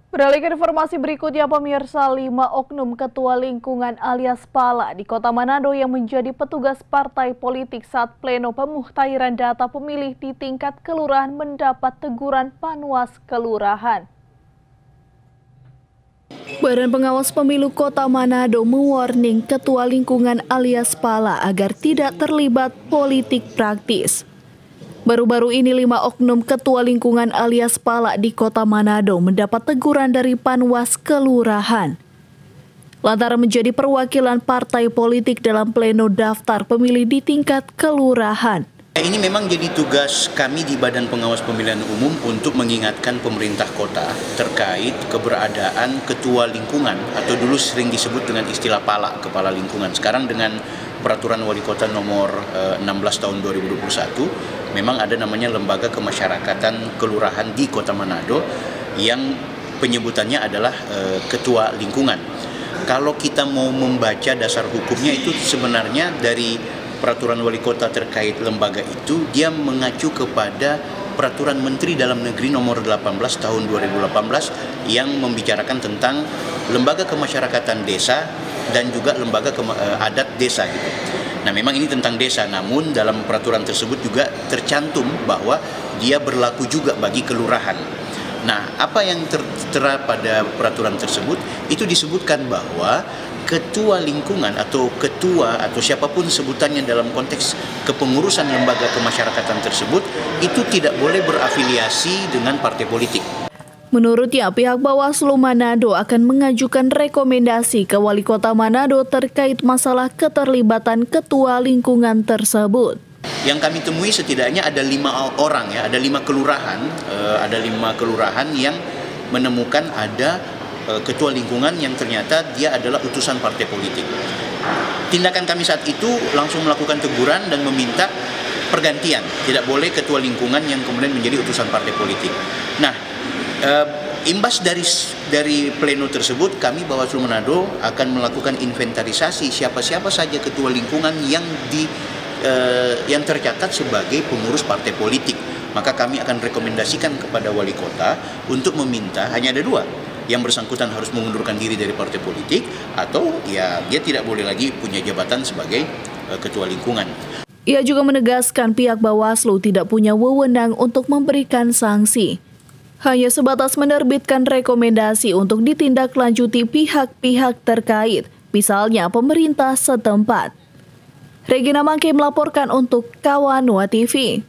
Beralih ke informasi berikutnya, pemirsa, 5 oknum ketua lingkungan alias Pala di Kota Manado yang menjadi petugas partai politik saat pleno pemutakhiran data pemilih di tingkat kelurahan mendapat teguran Panwas Kelurahan. Badan Pengawas Pemilu Kota Manado mewarning ketua lingkungan alias Pala agar tidak terlibat politik praktis. Baru-baru ini 5 oknum ketua lingkungan alias Pala di Kota Manado mendapat teguran dari Panwas Kelurahan lantaran menjadi perwakilan partai politik dalam pleno daftar pemilih di tingkat kelurahan. Ini memang jadi tugas kami di Badan Pengawas Pemilihan Umum untuk mengingatkan pemerintah kota terkait keberadaan ketua lingkungan atau dulu sering disebut dengan istilah Pala, kepala lingkungan. Sekarang dengan Peraturan Wali Kota nomor 16 tahun 2021, memang ada namanya Lembaga Kemasyarakatan Kelurahan di Kota Manado yang penyebutannya adalah Ketua Lingkungan. Kalau kita mau membaca dasar hukumnya itu sebenarnya dari Peraturan Wali Kota terkait lembaga itu, dia mengacu kepada Peraturan Menteri Dalam Negeri nomor 18 tahun 2018 yang membicarakan tentang lembaga kemasyarakatan desa dan juga lembaga adat desa gitu. Nah, memang ini tentang desa, namun dalam peraturan tersebut juga tercantum bahwa dia berlaku juga bagi kelurahan. Nah, apa yang tertera pada peraturan tersebut itu disebutkan bahwa ketua lingkungan atau ketua atau siapapun sebutannya dalam konteks kepengurusan lembaga kemasyarakatan tersebut itu tidak boleh berafiliasi dengan partai politik. Menurutnya, pihak Bawaslu Manado akan mengajukan rekomendasi ke Wali Kota Manado terkait masalah keterlibatan ketua lingkungan tersebut. Yang kami temui setidaknya ada 5 orang ya, ada 5 kelurahan yang menemukan ada ketua lingkungan yang ternyata dia adalah utusan partai politik. Tindakan kami saat itu langsung melakukan teguran dan meminta pergantian. Tidak boleh ketua lingkungan yang kemudian menjadi utusan partai politik. Nah, imbas dari pleno tersebut, kami Bawaslu Manado akan melakukan inventarisasi siapa-siapa saja ketua lingkungan yang tercatat sebagai pengurus partai politik. Maka kami akan rekomendasikan kepada wali kota untuk meminta, hanya ada 2. Yang bersangkutan harus mengundurkan diri dari partai politik atau ya dia tidak boleh lagi punya jabatan sebagai ketua lingkungan. Ia juga menegaskan pihak Bawaslu tidak punya wewenang untuk memberikan sanksi. Hanya sebatas menerbitkan rekomendasi untuk ditindaklanjuti pihak-pihak terkait, misalnya pemerintah setempat. Regina Mangke melaporkan untuk Kawanua TV.